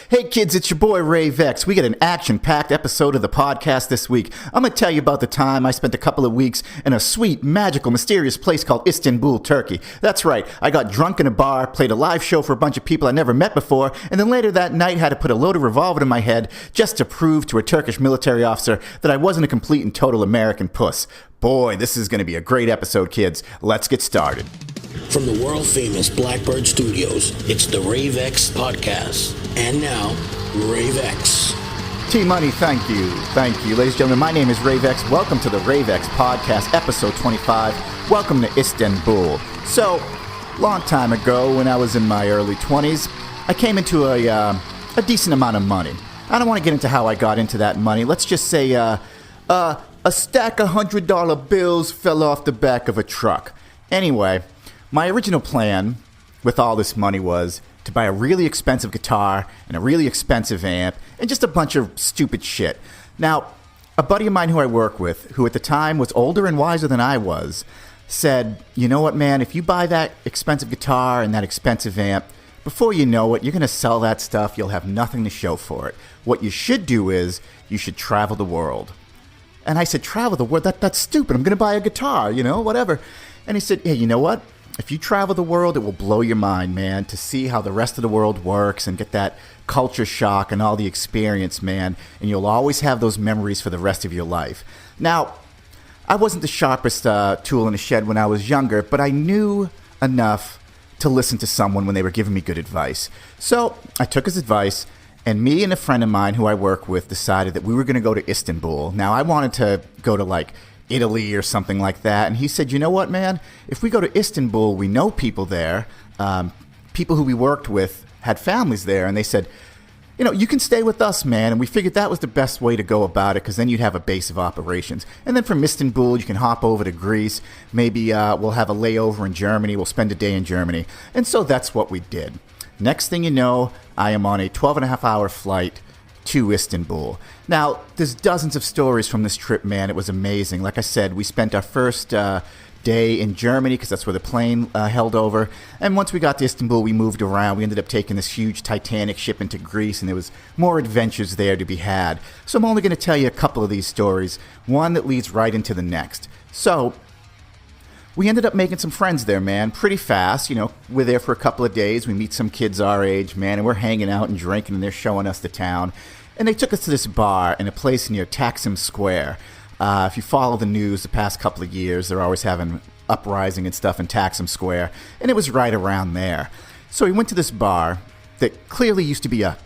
Hey kids, it's your boy Rave. We got an action-packed episode of the podcast this week. I'm going to tell you about the time I spent a couple of weeks in a sweet, magical, mysterious place called Istanbul, Turkey. That's right, I got drunk in a bar, played a live show for a bunch of people I never met before, and then later that night had to put a loaded revolver in my head just to prove to a Turkish military officer that I wasn't a complete and total American puss. Boy, this is going to be a great episode, kids. Let's get started. From the world-famous Blackbird Studios, it's the Rave podcast. And now, Rave. T-Money, thank you. Thank you. Ladies and gentlemen, my name is Rave. Welcome to the Rave podcast, episode 25. Welcome to Istanbul. So, long time ago, when I was in my early 20s, I came into a decent amount of money. I don't want to get into how I got into that money. Let's just say a stack of $100 bills fell off the back of a truck. Anyway, my original plan with all this money was to buy a really expensive guitar and a really expensive amp and just a bunch of stupid shit. Now, a buddy of mine who I work with, who at the time was older and wiser than I was, said, you know what, man, if you buy that expensive guitar and that expensive amp, before you know it, you're going to sell that stuff. You'll have nothing to show for it. What you should do is you should travel the world. And I said, travel the world? That's stupid. I'm going to buy a guitar, whatever. And he said, hey, you know what? If you travel the world, it will blow your mind, man, to see how the rest of the world works and get that culture shock and all the experience, man. And you'll always have those memories for the rest of your life. Now, I wasn't the sharpest tool in the shed when I was younger, but I knew enough to listen to someone when they were giving me good advice. So I took his advice, and me and a friend of mine who I work with decided that we were going to go to Istanbul. Now, I wanted to go to, Italy or something like that. And he said, you know what, man? If we go to Istanbul, we know people there. People who we worked with had families there. And they said, you can stay with us, man. And we figured that was the best way to go about it because then you'd have a base of operations. And then from Istanbul, you can hop over to Greece. Maybe we'll have a layover in Germany. We'll spend a day in Germany. And so that's what we did. Next thing you know, I am on a 12-and-a-half-hour flight to Istanbul. Now, there's dozens of stories from this trip, man. It was amazing. Like I said, we spent our first day in Germany because that's where the plane held over. And once we got to Istanbul, we moved around. We ended up taking this huge Titanic ship into Greece, and there was more adventures there to be had. So I'm only going to tell you a couple of these stories, one that leads right into the next. So we ended up making some friends there, man, pretty fast. We're there for a couple of days. We meet some kids our age, man, and we're hanging out and drinking, and they're showing us the town. And they took us to this bar in a place near Taksim Square. If you follow the news the past couple of years, they're always having uprising and stuff in Taksim Square, and it was right around there. So we went to this bar that clearly used to be a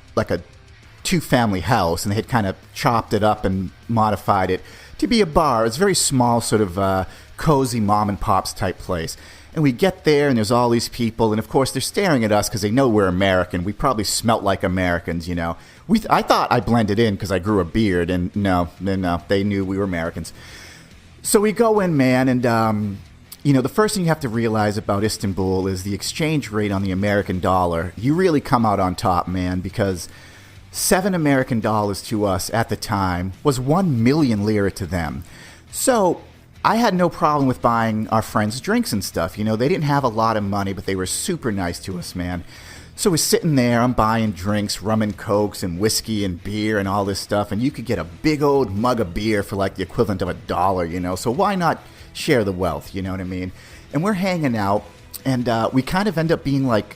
two-family house, and they had kind of chopped it up and modified it to be a bar. It's a very small, sort of cozy mom-and-pops type place. And we get there, and there's all these people, and of course they're staring at us because they know we're American. We probably smelt like Americans, I thought I blended in because I grew a beard, and no, they knew we were Americans. So we go in, man, and the first thing you have to realize about Istanbul is the exchange rate on the American dollar. You really come out on top, man, because $7 American to us at the time was 1 million lira to them. So I had no problem with buying our friends drinks and stuff. They didn't have a lot of money, but they were super nice to us, man. So we're sitting there, I'm buying drinks, rum and cokes and whiskey and beer and all this stuff, and you could get a big old mug of beer for the equivalent of $1, so why not share the wealth, you know what I mean? And we're hanging out, and we kind of end up being like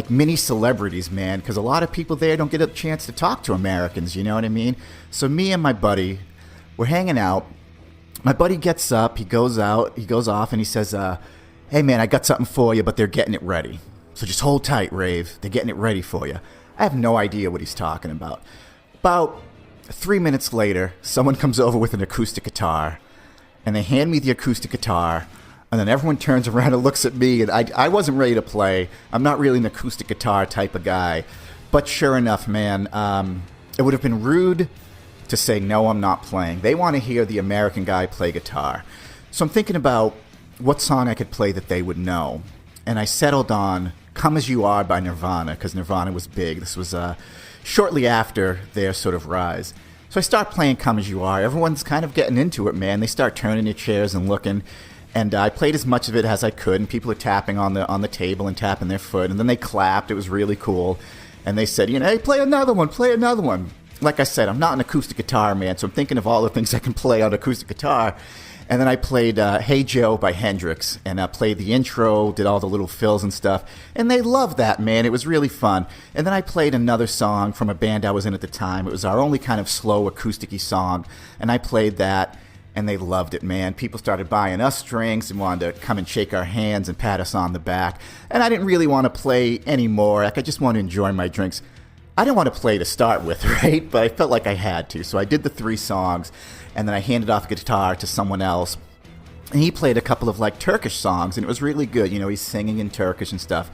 mini celebrities, man, because a lot of people there don't get a chance to talk to Americans, you know what I mean? So me and my buddy, we're hanging out. My buddy gets up, he goes off, and he says, hey, man, I got something for you, but they're getting it ready. So just hold tight, Rave. They're getting it ready for you. I have no idea what he's talking about. About 3 minutes later, someone comes over with an acoustic guitar, and they hand me the acoustic guitar, and then everyone turns around and looks at me, and I wasn't ready to play. I'm not really an acoustic guitar type of guy. But sure enough, man, it would have been rude to say, no, I'm not playing. They want to hear the American guy play guitar. So I'm thinking about what song I could play that they would know. And I settled on Come As You Are by Nirvana, because Nirvana was big. This was shortly after their sort of rise. So I start playing Come As You Are. Everyone's kind of getting into it, man. They start turning their chairs and looking. And I played as much of it as I could, and people are tapping on the table and tapping their foot. And then they clapped. It was really cool. And they said, hey, play another one, play another one. Like I said, I'm not an acoustic guitar man, so I'm thinking of all the things I can play on acoustic guitar. And then I played Hey Joe by Hendrix, and I played the intro, did all the little fills and stuff. And they loved that, man. It was really fun. And then I played another song from a band I was in at the time. It was our only kind of slow acoustic-y song. And I played that, and they loved it, man. People started buying us drinks and wanted to come and shake our hands and pat us on the back. And I didn't really want to play anymore. Like, I just wanted to enjoy my drinks. I didn't want to play to start with, right? But I felt like I had to. So I did the 3 songs, and then I handed off the guitar to someone else. And he played a couple of, like, Turkish songs, and it was really good. He's singing in Turkish and stuff.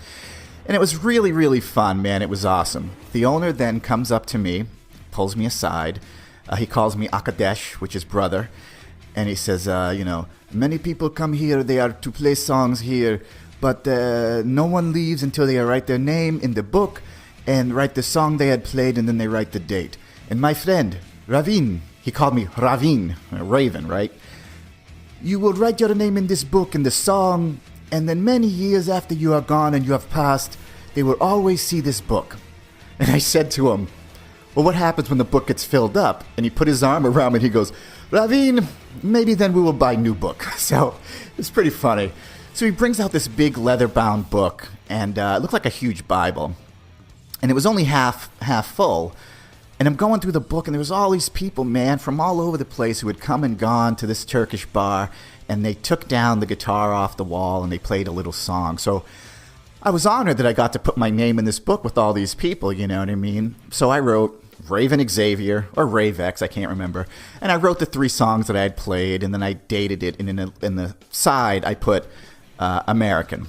And it was really, really fun, man. It was awesome. The owner then comes up to me, pulls me aside. He calls me Akadesh, which is brother. And he says, many people come here, they are to play songs here, but no one leaves until they write their name in the book and write the song they had played, and then they write the date. And my friend, Ravin, he called me Ravin, Raven, right? You will write your name in this book and the song, and then many years after you are gone and you have passed, they will always see this book. And I said to him, well, what happens when the book gets filled up? And he put his arm around me and he goes, Ravin, maybe then we will buy a new book. So it's pretty funny. So he brings out this big leather-bound book, and it looked like a huge Bible. And it was only half full. And I'm going through the book, and there was all these people, man, from all over the place who had come and gone to this Turkish bar, and they took down the guitar off the wall, and they played a little song. So I was honored that I got to put my name in this book with all these people, you know what I mean? So I wrote Raven Xavier, or Rave X, I can't remember. And I wrote the 3 songs that I had played, and then I dated it, and in the side I put American.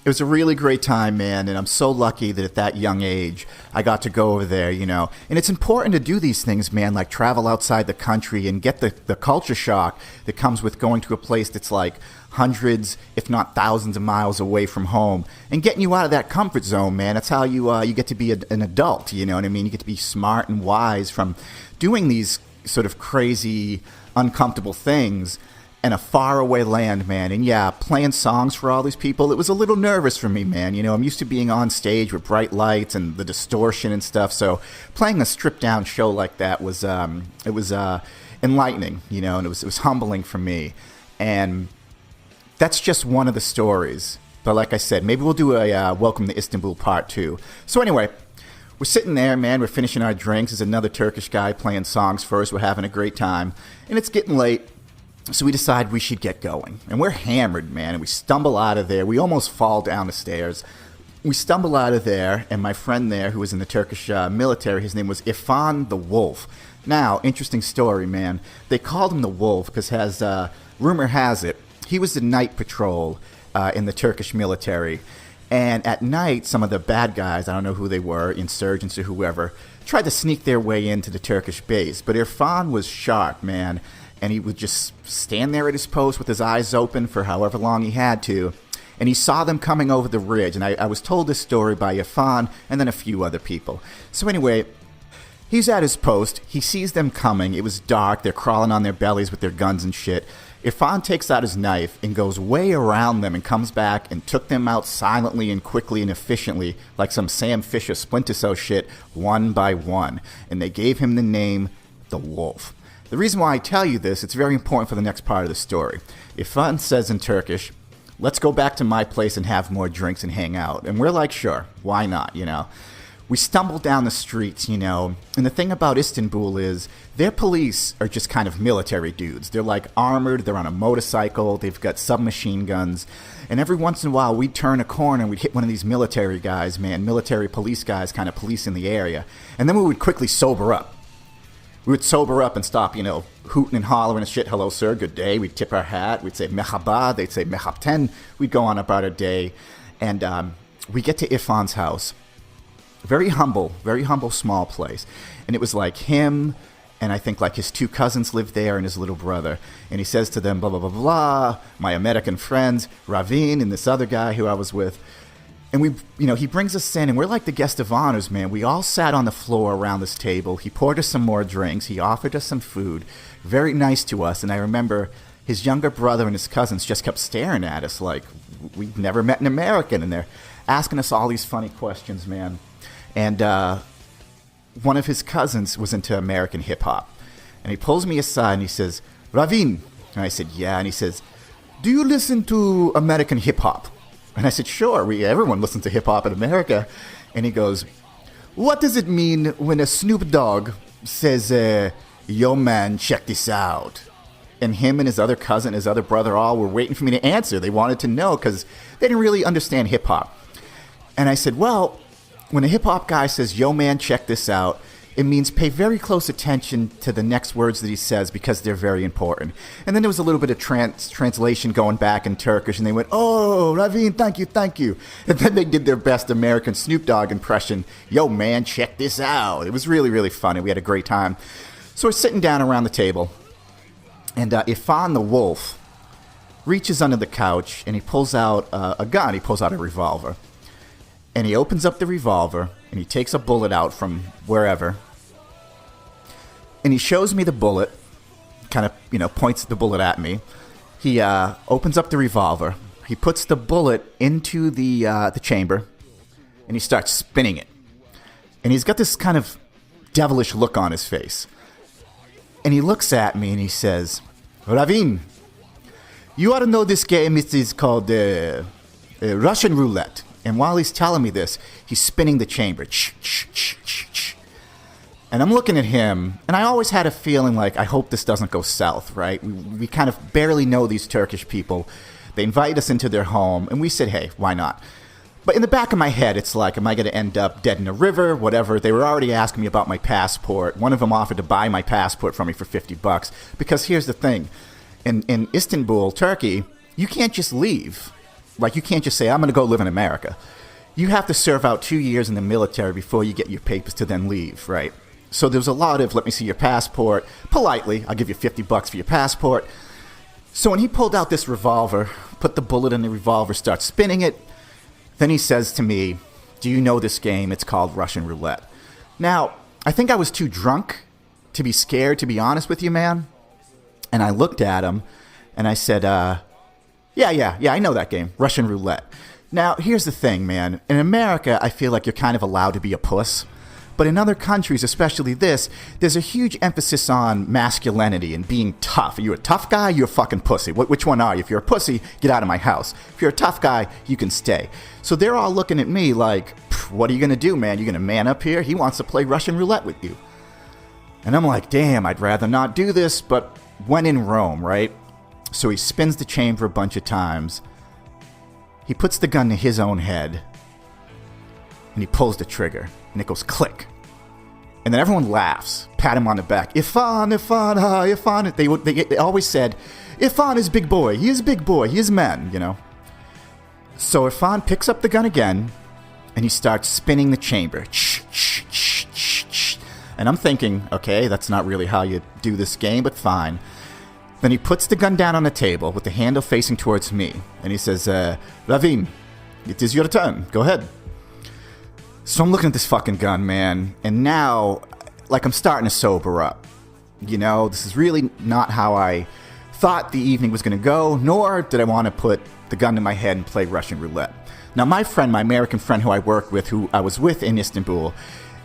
It was a really great time, man, and I'm so lucky that at that young age, I got to go over there, And it's important to do these things, man, like travel outside the country and get the culture shock that comes with going to a place that's like hundreds, if not thousands of miles away from home, and getting you out of that comfort zone, man. That's how you get to be an adult, you know what I mean? You get to be smart and wise from doing these sort of crazy, uncomfortable things in a faraway land, man. And yeah, playing songs for all these people, it was a little nervous for me, man. I'm used to being on stage with bright lights and the distortion and stuff. So playing a stripped down show like that was enlightening, and it was humbling for me. And that's just one of the stories. But like I said, maybe we'll do a Welcome to Istanbul Part 2. So anyway, we're sitting there, man. We're finishing our drinks. There's another Turkish guy playing songs for us. We're having a great time. And it's getting late. So we decide we should get going. And we're hammered, man. And we stumble out of there. We almost fall down the stairs. We stumble out of there. And my friend there, who was in the Turkish military, his name was Irfan the Wolf. Now, interesting story, man. They called him the Wolf because, as rumor has it, he was the night patrol in the Turkish military. And at night, some of the bad guys, I don't know who they were, insurgents or whoever, tried to sneak their way into the Turkish base. But Irfan was sharp, man. And he would just stand there at his post with his eyes open for however long he had to. And he saw them coming over the ridge. And I was told this story by Irfan and then a few other people. So anyway, he's at his post. He sees them coming. It was dark. They're crawling on their bellies with their guns and shit. Irfan takes out his knife and goes way around them and comes back and took them out silently and quickly and efficiently, like some Sam Fisher Splinter Cell shit, one by one. And they gave him the name The Wolf. The reason why I tell you this, it's very important for the next part of the story. Irfan says in Turkish, let's go back to my place and have more drinks and hang out. And we're like, sure, why not, We stumble down the streets, and the thing about Istanbul is their police are just kind of military dudes. They're like armored, they're on a motorcycle, they've got submachine guns. And every once in a while, we'd turn a corner and we'd hit one of these military guys, man, military police guys kind of policing the area. And then we would quickly sober up. We would sober up and stop, hooting and hollering and shit. Hello, sir. Good day. We'd tip our hat. We'd say mehaba. They'd say mehabten. We'd go on about our day. And we get to Irfan's house. Very humble, small place. And it was like him and I think like his 2 cousins lived there and his little brother. And he says to them, blah, blah, blah, blah, my American friends, Ravin and this other guy who I was with. And he brings us in, and we're like the guest of honors, man. We all sat on the floor around this table. He poured us some more drinks. He offered us some food. Very nice to us. And I remember his younger brother and his cousins just kept staring at us like we'd never met an American. And they're asking us all these funny questions, man. And one of his cousins was into American hip-hop. And he pulls me aside and he says, Ravin. And I said, yeah. And he says, do you listen to American hip-hop? And I said, sure. Everyone listens to hip-hop in America. And he goes, what does it mean when a Snoop Dogg says, yo, man, check this out? And him and his other cousin, his other brother, all were waiting for me to answer. They wanted to know because they didn't really understand hip-hop. And I said, well, when a hip-hop guy says, yo, man, check this out, it means pay very close attention to the next words that he says because they're very important. And then there was a little bit of translation going back in Turkish, and they went, oh, Ravin, thank you. And then they did their best American Snoop Dogg impression, yo, man, check this out. It was really, really funny. We had a great time. So we're sitting down around the table, and Ifan the wolf reaches under the couch, and he pulls out a gun. He pulls out a revolver. And he opens up the revolver, and he takes a bullet out from wherever. And he shows me the bullet, kind of, points the bullet at me. He opens up the revolver. He puts the bullet into the chamber, and he starts spinning it. And he's got this kind of devilish look on his face. And he looks at me, and he says, Ravin, you ought to know this game. It is called Russian roulette. And while he's telling me this, he's spinning the chamber. And I'm looking at him, and I always had a feeling like, I hope this doesn't go south, right? We kind of barely know these Turkish people. They invite us into their home, and we said, hey, why not? But in the back of my head, it's like, am I going to end up dead in a river, whatever? They were already asking me about my passport. One of them offered to buy my passport from me for $50. Because here's the thing. In Istanbul, Turkey, you can't just leave. Like, you can't just say, I'm going to go live in America. You have to serve out 2 years in the military before you get your papers to then leave, right? So there's a lot of, let me see your passport. Politely, I'll give you $50 for your passport. So when he pulled out this revolver, put the bullet in the revolver, starts spinning it, then he says to me, do you know this game? It's called Russian roulette. Now, I think I was too drunk to be scared, to be honest with you, man. And I looked at him, and I said, Yeah, I know that game, Russian roulette. Now, here's the thing, man. In America, I feel like you're kind of allowed to be a puss. But in other countries, especially this, there's a huge emphasis on masculinity and being tough. Are you a tough guy? You're a fucking pussy. Which one are you? If you're a pussy, get out of my house. If you're a tough guy, you can stay. So they're all looking at me like, what are you going to do, man? You going to man up here? He wants to play Russian roulette with you. And I'm like, damn, I'd rather not do this, but when in Rome, right? So he spins the chamber a bunch of times. He puts the gun to his own head. And he pulls the trigger. And it goes click. And then everyone laughs. Pat him on the back. Ifan, Ifan. They always said, Ifan is big boy. He is big boy. He is man, So Ifan picks up the gun again. And he starts spinning the chamber. And I'm thinking, okay, that's not really how you do this game, but fine. Then he puts the gun down on the table with the handle facing towards me. And he says, Ravin, it is your turn. Go ahead. So I'm looking at this fucking gun, man. And now, I'm starting to sober up. This is really not how I thought the evening was going to go, nor did I want to put the gun to my head and play Russian roulette. Now, my American friend who I worked with, who I was with in Istanbul,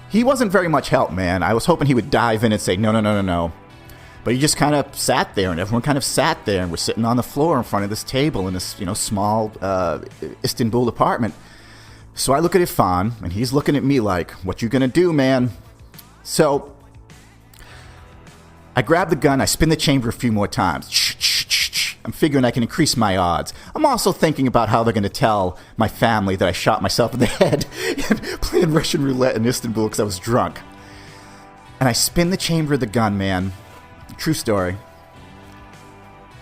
he wasn't very much help, man. I was hoping he would dive in and say, no. But he just kind of sat there, and everyone kind of sat there, and we're sitting on the floor in front of this table in this, small Istanbul apartment. So I look at Ifan, and he's looking at me like, what you gonna do, man? So I grab the gun, I spin the chamber a few more times. I'm figuring I can increase my odds. I'm also thinking about how they're going to tell my family that I shot myself in the head playing Russian roulette in Istanbul because I was drunk. And I spin the chamber of the gun, man. True story.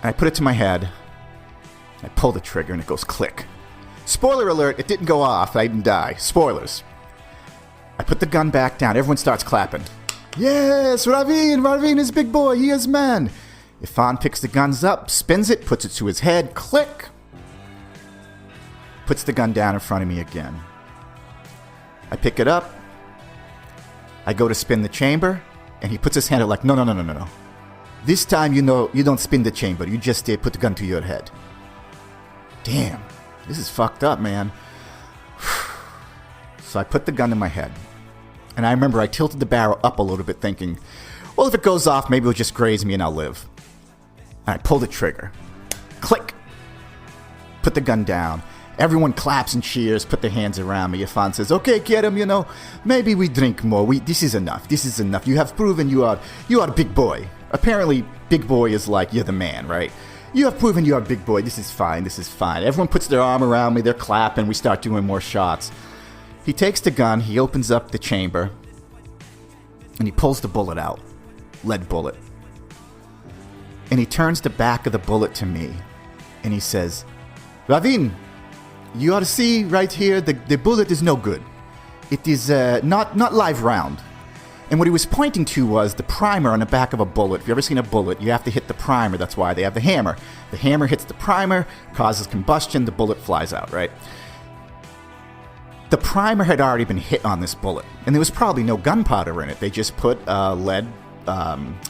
And I put it to my head. I pull the trigger and it goes click. Spoiler alert, it didn't go off. I didn't die. Spoilers. I put the gun back down. Everyone starts clapping. Yes, Ravin is big boy. He is man. Ifan picks the guns up, spins it, puts it to his head. Click. Puts the gun down in front of me again. I pick it up. I go to spin the chamber, and he puts his hand out like, no. This time, you don't spin the chamber. You just put the gun to your head. Damn, this is fucked up, man. So I put the gun to my head. And I remember I tilted the barrel up a little bit thinking, well, if it goes off, maybe it'll just graze me and I'll live. And I pulled the trigger. Click. Put the gun down. Everyone claps and cheers, put their hands around me. Yafan says, okay, get him, maybe we drink more. This is enough. You have proven you are a big boy. Apparently, big boy is like, you're the man, right? You have proven you are a big boy. This is fine. Everyone puts their arm around me. They're clapping. We start doing more shots. He takes the gun. He opens up the chamber. And he pulls the bullet out. Lead bullet. And he turns the back of the bullet to me. And he says, Ravin, you ought to see right here, the bullet is no good. It is not live round. And what he was pointing to was the primer on the back of a bullet. If you've ever seen a bullet, you have to hit the primer. That's why they have the hammer. The hammer hits the primer, causes combustion, the bullet flies out, right? The primer had already been hit on this bullet. And there was probably no gunpowder in it. They just put a lead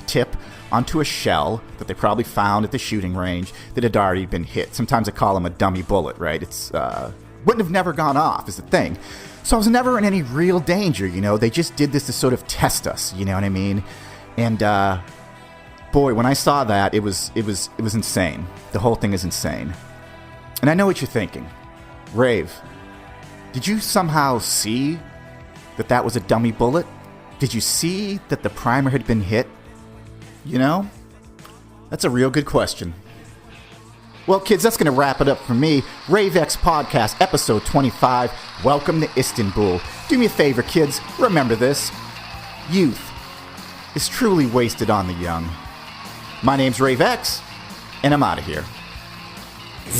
tip onto a shell that they probably found at the shooting range that had already been hit. Sometimes I call them a dummy bullet, right? It's wouldn't have never gone off is the thing. So I was never in any real danger, They just did this to sort of test us, you know what I mean? And boy, when I saw that, it was insane. The whole thing is insane. And I know what you're thinking. Rave, did you somehow see that was a dummy bullet? Did you see that the primer had been hit? That's a real good question. Well, kids, that's going to wrap it up for me. Rave X Podcast, episode 25. Welcome to Istanbul. Do me a favor, kids. Remember this. Youth is truly wasted on the young. My name's Rave X, and I'm out of here.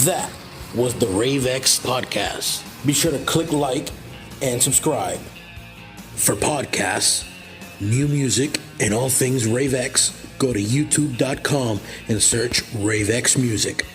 That was the Rave X Podcast. Be sure to click like and subscribe. For podcasts, new music, and all things Rave X, go to youtube.com and search Rave X Music.